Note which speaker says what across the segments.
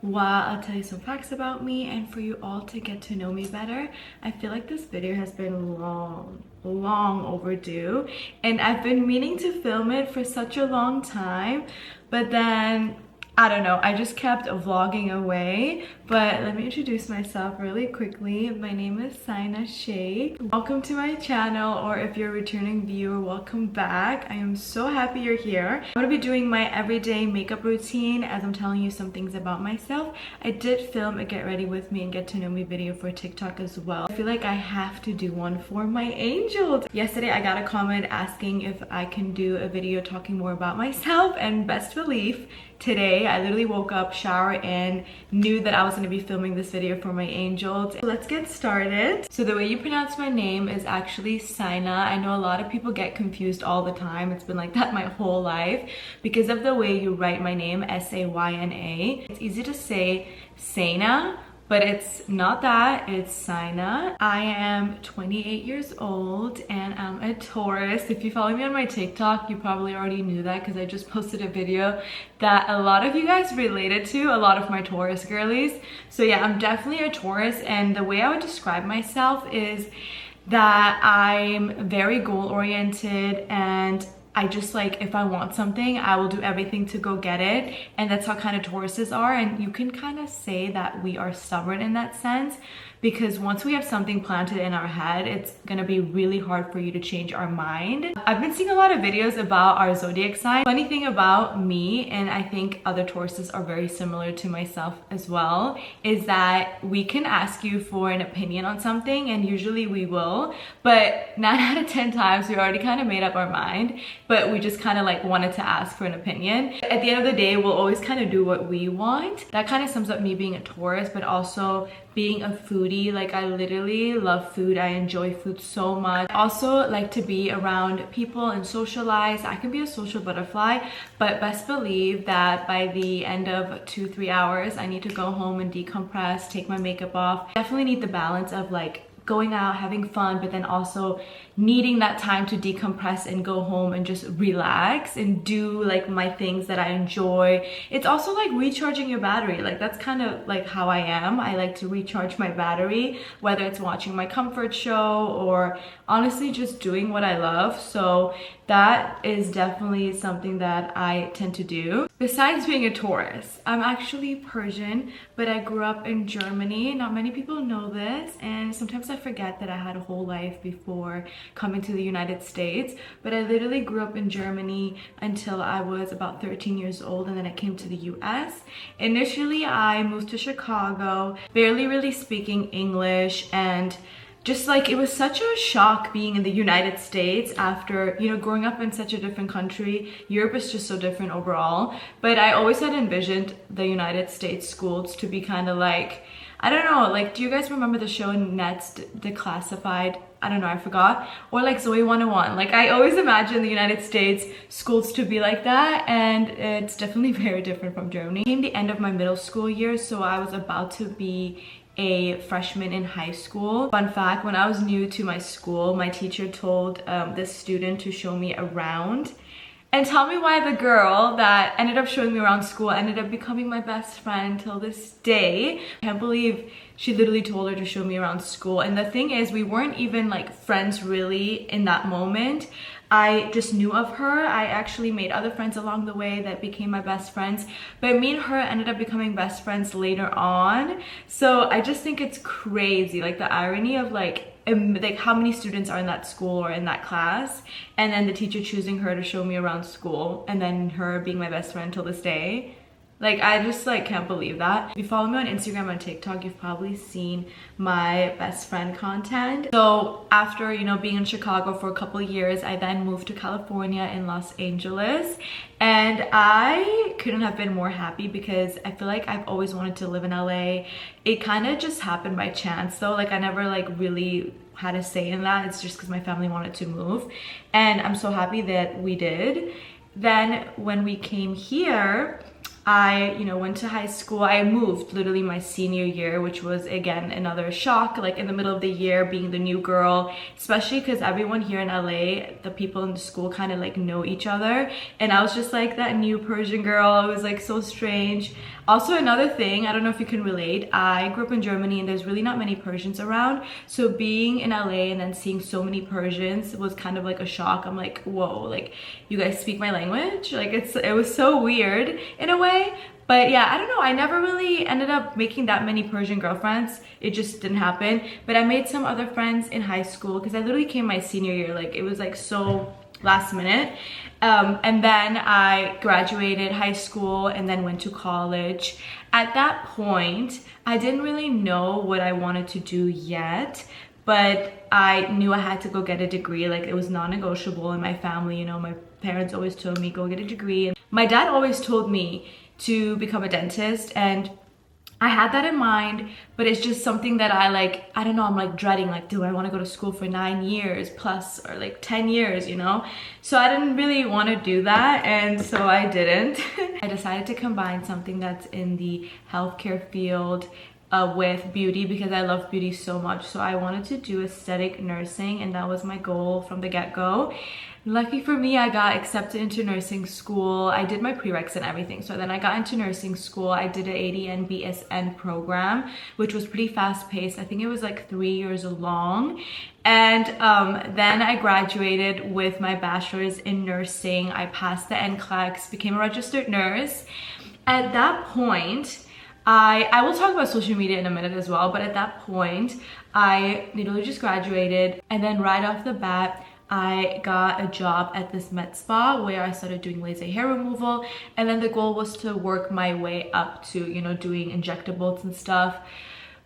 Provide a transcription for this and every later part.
Speaker 1: while I'll tell you some facts about me and for you all to get to know me better. I feel like this video has been long overdue, and I've been meaning to film it for such a long time, but then I don't know, I just kept vlogging away. But let me introduce myself really quickly. My name is Sayna Sheikh. Welcome to my channel, or if you're a returning viewer, welcome back. I am so happy you're here. I'm gonna be doing my everyday makeup routine as I'm telling you some things about myself. I did film a get ready with me and get to know me video for TikTok as well. I feel like I have to do one for my angels. Yesterday I got a comment asking if I can do a video talking more about myself, and best believe today I literally woke up, showered, and knew that I was going to be filming this video for my angels. So let's get started. So the way you pronounce my name is actually Sayna. I know a lot of people get confused all the time. It's been like that my whole life because of the way you write my name, S-A-Y-N-A. It's easy to say Sayna, but it's not that, it's Sayna. I am 28 years old and I'm a Taurus. If you follow me on my TikTok, you probably already knew that because I just posted a video that a lot of you guys related to, a lot of my Taurus girlies. So yeah, I'm definitely a Taurus, and the way I would describe myself is that I'm very goal-oriented, and I just like, if I want something, I will do everything to go get it. And that's how kind of Tauruses are. And you can kind of say that we are stubborn in that sense, because once we have something planted in our head, it's gonna be really hard for you to change our mind. I've been seeing a lot of videos about our zodiac sign. Funny thing about me, and I think other Tauruses are very similar to myself as well, is that we can ask you for an opinion on something, and usually we will, but 9 out of 10 times we already kind of made up our mind, but we just kind of like wanted to ask for an opinion. At the end of the day, we'll always kind of do what we want. That kind of sums up me being a Taurus, but also being a foodie. Like, I literally love food. I enjoy food so much. I also like to be around people and socialize. I can be a social butterfly, but best believe that by the end of 2-3 hours, I need to go home and decompress, take my makeup off. Definitely need the balance of like going out, having fun, but then also needing that time to decompress and go home and just relax and do like my things that I enjoy. It's also like recharging your battery. Like, that's kind of like how I am. I like to recharge my battery, whether it's watching my comfort show or honestly just doing what I love. So that is definitely something that I tend to do. Besides being a Taurus, I'm actually Persian, but I grew up in Germany. Not many people know this, and sometimes I forget that I had a whole life before coming to the United States. But I literally grew up in Germany until I was about 13 years old, and then I came to the US. Initially, I moved to Chicago, barely really speaking English, and just like, it was such a shock being in the United States after, you know, growing up in such a different country. Europe is just so different overall. But I always had envisioned the United States schools to be kind of like, I don't know, like, do you guys remember the show Net's Declassified? I don't know, I forgot. Or like Zoe 101. Like, I always imagine the United States schools to be like that, and it's definitely very different from Germany. It came the end of my middle school year, so I was about to be a freshman in high school. Fun fact, when I was new to my school, my teacher told this student to show me around. And tell me why the girl that ended up showing me around school ended up becoming my best friend till this day. I can't believe she literally told her to show me around school. And the thing is, we weren't even like friends really in that moment. I just knew of her. I actually made other friends along the way that became my best friends, but me and her ended up becoming best friends later on. So I just think it's crazy, like the irony of like how many students are in that school or in that class, and then the teacher choosing her to show me around school, and then her being my best friend till this day. Like, I just like can't believe that. If you follow me on Instagram and TikTok, you've probably seen my best friend content. So after, you know, being in Chicago for a couple of years, I then moved to California in Los Angeles, and I couldn't have been more happy because I feel like I've always wanted to live in LA. It kind of just happened by chance though. Like, I never like really had a say in that. It's just because my family wanted to move, and I'm so happy that we did. Then when we came here, I, you know, went to high school. I moved literally my senior year, which was again another shock, like in the middle of the year, being the new girl, especially because everyone here in LA, the people in the school kind of like know each other, and I was just like that new Persian girl. It was like so strange. Also, another thing, I don't know if you can relate, I grew up in Germany and there's really not many Persians around. So being in LA and then seeing so many Persians was kind of like a shock. I'm like, whoa, like you guys speak my language? Like it was so weird in a way. But yeah, I don't know, I never really ended up making that many Persian girlfriends. It just didn't happen. But I made some other friends in high school because I literally came my senior year. Like it was like so last minute. And then I graduated high school and then went to college. At that point, I didn't really know what I wanted to do yet, but I knew I had to go get a degree. Like it was non-negotiable in my family. You know, my parents always told me, go get a degree. And my dad always told me to become a dentist, and I had that in mind, but it's just something that I don't know, I'm like dreading, like, do I want to go to school for 9 years plus or like 10 years, you know? So I didn't really want to do that, and so I didn't. I decided to combine something that's in the healthcare field with beauty because I love beauty so much. So I wanted to do aesthetic nursing, and that was my goal from the get-go. Lucky for me, I got accepted into nursing school. I did my prereqs and everything. So then I got into nursing school. I did an ADN BSN program, which was pretty fast paced. I think it was like 3 years long. And then I graduated with my bachelor's in nursing. I passed the NCLEX, became a registered nurse. At that point, I will talk about social media in a minute as well, but at that point, I literally just graduated, and then right off the bat, I got a job at this med spa where I started doing laser hair removal, and then the goal was to work my way up to, you know, doing injectables and stuff.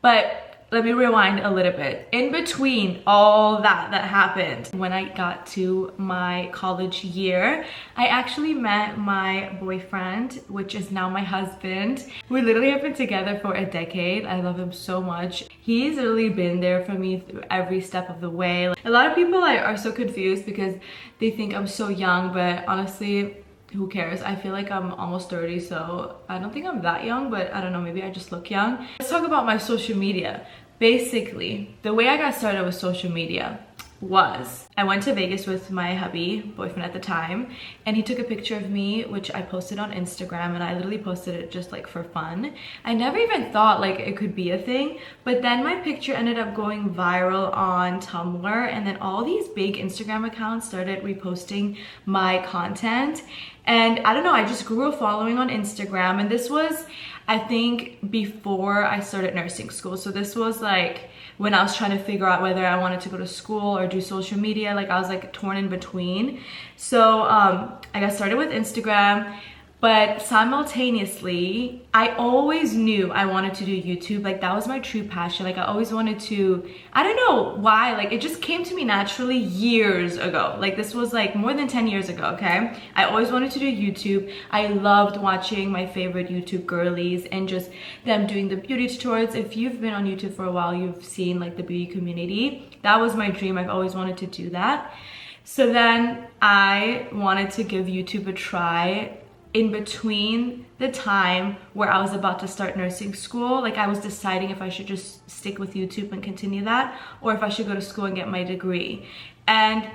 Speaker 1: But let me rewind a little bit. In between all that happened, when I got to my college year, I actually met my boyfriend, which is now my husband. We literally have been together for a decade. I love him so much. He's really been there for me through every step of the way. A lot of people are so confused because they think I'm so young, but honestly, who cares? I feel like I'm almost 30, so I don't think I'm that young, but I don't know, maybe I just look young. Let's talk about my social media. Basically, the way I got started with social media was I went to Vegas with my hubby, boyfriend at the time, and he took a picture of me, which I posted on Instagram, and I literally posted it just like for fun. I never even thought like it could be a thing, but then my picture ended up going viral on Tumblr, and then all these big Instagram accounts started reposting my content. And I don't know, I just grew a following on Instagram, and this was, I think, before I started nursing school. So this was like when I was trying to figure out whether I wanted to go to school or do social media. Like I was like torn in between. So I got started with Instagram, but simultaneously, I always knew I wanted to do YouTube. Like that was my true passion. Like I always wanted to, I don't know why, like it just came to me naturally years ago. Like this was like more than 10 years ago, okay? I always wanted to do YouTube. I loved watching my favorite YouTube girlies and just them doing the beauty tutorials. If you've been on YouTube for a while, you've seen like the beauty community. That was my dream. I've always wanted to do that. So then I wanted to give YouTube a try in between the time where I was about to start nursing school. Like I was deciding if I should just stick with YouTube and continue that, or if I should go to school and get my degree. And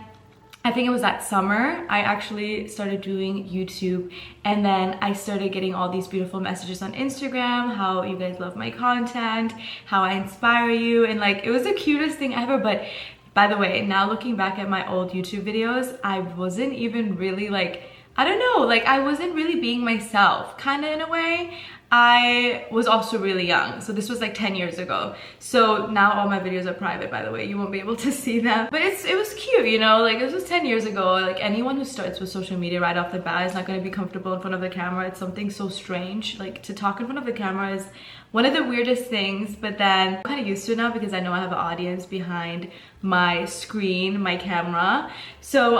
Speaker 1: I think it was that summer I actually started doing YouTube, and then I started getting all these beautiful messages on Instagram, how you guys love my content, how I inspire you, and like it was the cutest thing ever. But by the way, now looking back at my old YouTube videos, I wasn't even really like, I don't know, like I wasn't really being myself, kind of in a way. I was also really young, so this was like 10 years ago. So now all my videos are private, by the way. You won't be able to see them. But it was cute, you know, like this was 10 years ago. Like anyone who starts with social media right off the bat is not going to be comfortable in front of the camera. It's something so strange. Like to talk in front of the camera is one of the weirdest things, but then I'm kind of used to it now because I know I have an audience behind my screen, my camera. So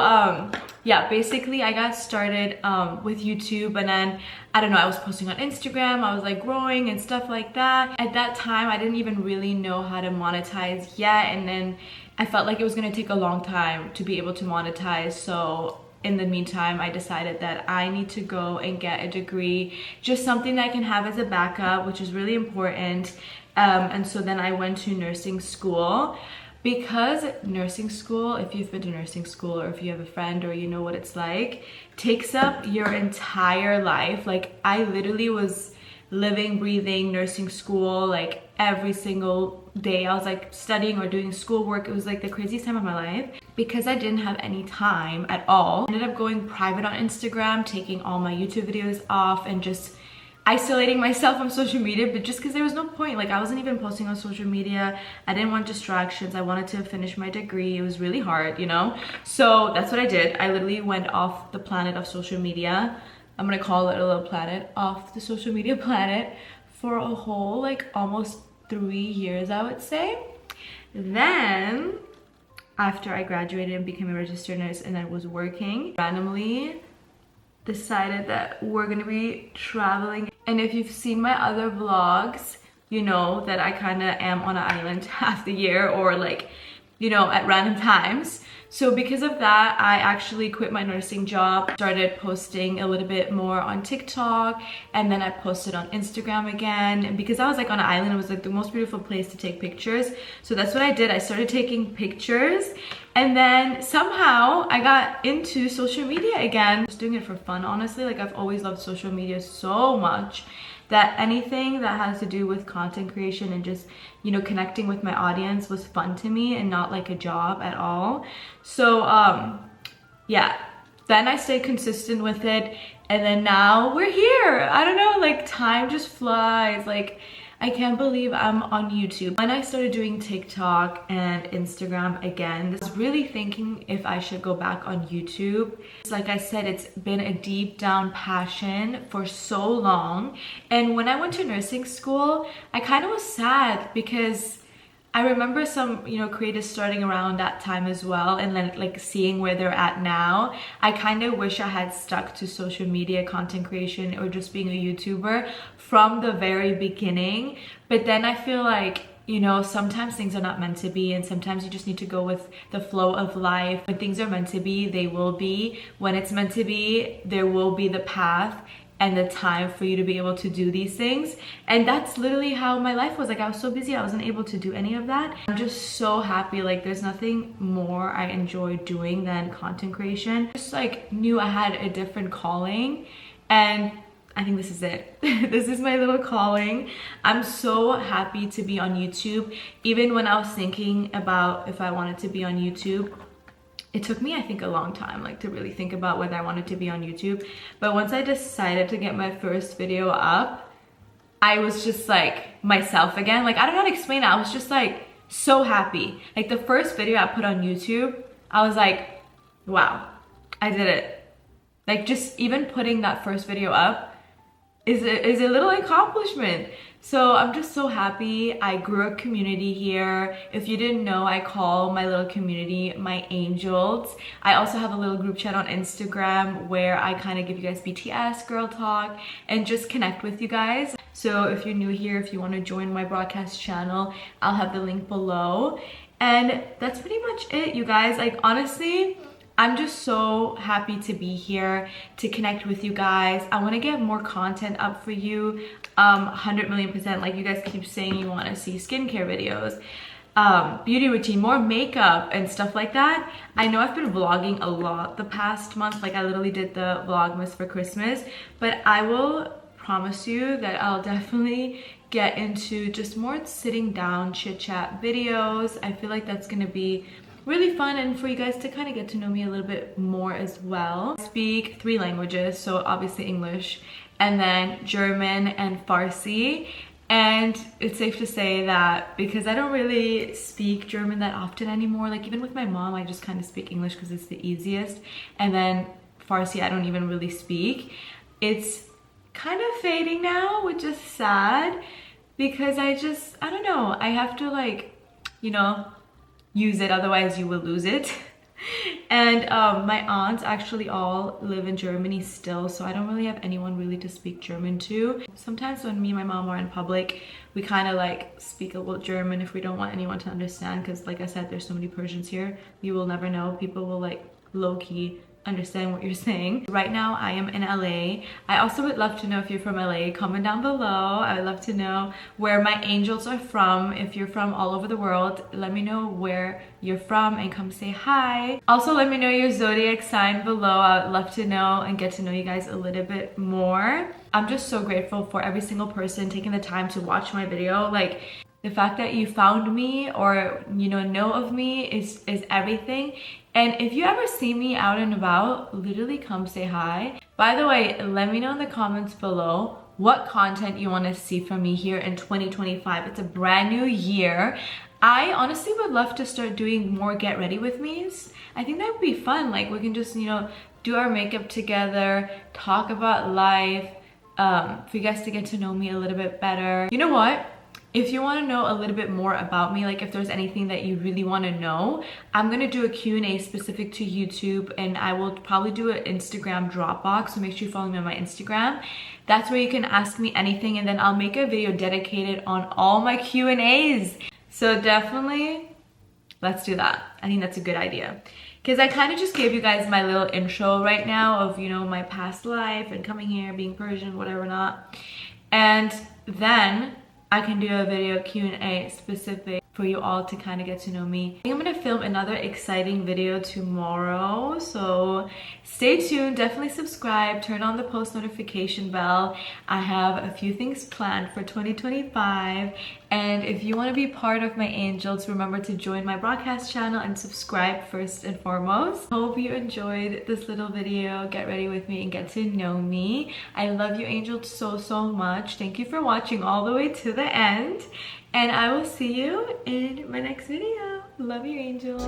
Speaker 1: yeah, basically I got started with YouTube, and then I don't know, I was posting on Instagram, I was like growing and stuff like that. At that time I didn't even really know how to monetize yet, and then I felt like it was going to take a long time to be able to monetize. So in the meantime, I decided that I need to go and get a degree, just something that I can have as a backup, which is really important. And so then I went to nursing school, because nursing school, if you've been to nursing school or if you have a friend or you know what it's like, takes up your entire life. Like I literally was living, breathing nursing school like every single day. I was like studying or doing schoolwork. It was like the craziest time of my life because I didn't have any time at all. I ended up going private on Instagram, taking all my YouTube videos off and just isolating myself from social media, but just because there was no point. Like I wasn't even posting on social media. I didn't want distractions. I wanted to finish my degree. It was really hard, you know? So that's what I did. I literally went off the planet of social media. I'm gonna call it a little planet, off the social media planet for a whole like almost 3 years, I would say. Then after I graduated and became a registered nurse and I was working, randomly decided that we're gonna be traveling. And if you've seen my other vlogs, you know that I kind of am on an island half the year, or like, you know, at random times. So because of that, I actually quit my nursing job, started posting a little bit more on TikTok, and then I posted on Instagram again. And because I was like on an island, it was like the most beautiful place to take pictures. So that's what I did. I started taking pictures, and then somehow I got into social media again. Just doing it for fun, honestly. Like I've always loved social media so much that anything that has to do with content creation and just, you know, connecting with my audience was fun to me and not like a job at all. So yeah, then I stayed consistent with it, and then now we're here. I don't know, like time just flies. Like I can't believe I'm on YouTube. When I started doing TikTok and Instagram again, I was really thinking if I should go back on YouTube. Like I said, it's been a deep down passion for so long. And when I went to nursing school, I kind of was sad because I remember some, you know, creators starting around that time as well, and then like seeing where they're at now. I kind of wish I had stuck to social media content creation or just being a YouTuber from the very beginning. But then I feel like, you know, sometimes things are not meant to be, and sometimes you just need to go with the flow of life. When things are meant to be, they will be. When it's meant to be, there will be the path and the time for you to be able to do these things. And that's literally how my life was. Like I was so busy, I wasn't able to do any of that. I'm just so happy. Like there's nothing more I enjoy doing than content creation. Just like knew I had a different calling, and I think this is it. This is my little calling. I'm so happy to be on YouTube. Even when I was thinking about if I wanted to be on YouTube, it took me, I think, a long time like to really think about whether I wanted to be on YouTube. But once I decided to get my first video up, I was just like myself again. Like I don't know how to explain it. I was just like so happy. Like the first video I put on YouTube, I was like, wow, I did it. Like just even putting that first video up is a little accomplishment. So I'm just so happy. I grew a community here. If you didn't know, I call my little community my angels. I also have a little group chat on Instagram where I kind of give you guys BTS, girl talk, and just connect with you guys. So if you're new here, if you want to join my broadcast channel, I'll have the link below. And that's pretty much it, you guys. Like honestly, I'm just so happy to be here to connect with you guys. I want to get more content up for you, 100 million%. Like you guys keep saying you want to see skincare videos, beauty routine, more makeup and stuff like that. I know I've been vlogging a lot the past month. Like I literally did the Vlogmas for Christmas, but I will promise you that I'll definitely get into just more sitting down chit chat videos. I feel like that's gonna be really fun and for you guys to kind of get to know me a little bit more as well. I speak 3 languages, so obviously English, and then German and Farsi. And it's safe to say that because I don't really speak German that often anymore, like even with my mom, I just kind of speak English because it's the easiest. And then Farsi, I don't even really speak. It's kind of fading now, which is sad because I don't know, I have to like, you know, use it, otherwise you will lose it. And my aunts actually all live in Germany still, so I don't really have anyone really to speak German to. Sometimes when me and my mom are in public, we kind of like speak a little German if we don't want anyone to understand, because like I said, there's so many Persians here, you will never know. People will like low-key understand what you're saying. Right now I am in LA. I also would love to know if you're from LA. Comment down below. I would love to know where my angels are from. If you're from all over the world, let me know where you're from and come say hi. Also, let me know your zodiac sign below. I would love to know and get to know you guys a little bit more. I'm just so grateful for every single person taking the time to watch my video. Like, the fact that you found me or know of me is everything. And if you ever see me out and about, literally come say hi. By the way, let me know in the comments below what content you want to see from me here in 2025. It's a brand new year. I honestly would love to start doing more get ready with me's. I think that would be fun. Like, we can just, do our makeup together, talk about life, for you guys to get to know me a little bit better. You know what? If you want to know a little bit more about me, like if there's anything that you really want to know, I'm going to do a Q&A specific to YouTube, and I will probably do an Instagram Dropbox, so make sure you follow me on my Instagram. That's where you can ask me anything, and then I'll make a video dedicated on all my Q&As. So definitely, let's do that. I think that's a good idea. Because I kind of just gave you guys my little intro right now of, my past life and coming here, being Persian, whatever not. And then I can do a video Q&A specific for you all to kind of get to know me. I think I'm gonna film another exciting video tomorrow, so stay tuned. Definitely subscribe, turn on the post notification bell. I have a few things planned for 2025, and if you want to be part of my angels, remember to join my broadcast channel and subscribe first and foremost. Hope you enjoyed this little video. Get ready with me and get to know me. I love you angels so much. Thank you for watching all the way to the end, and I will see you in my next video. Love you, angels.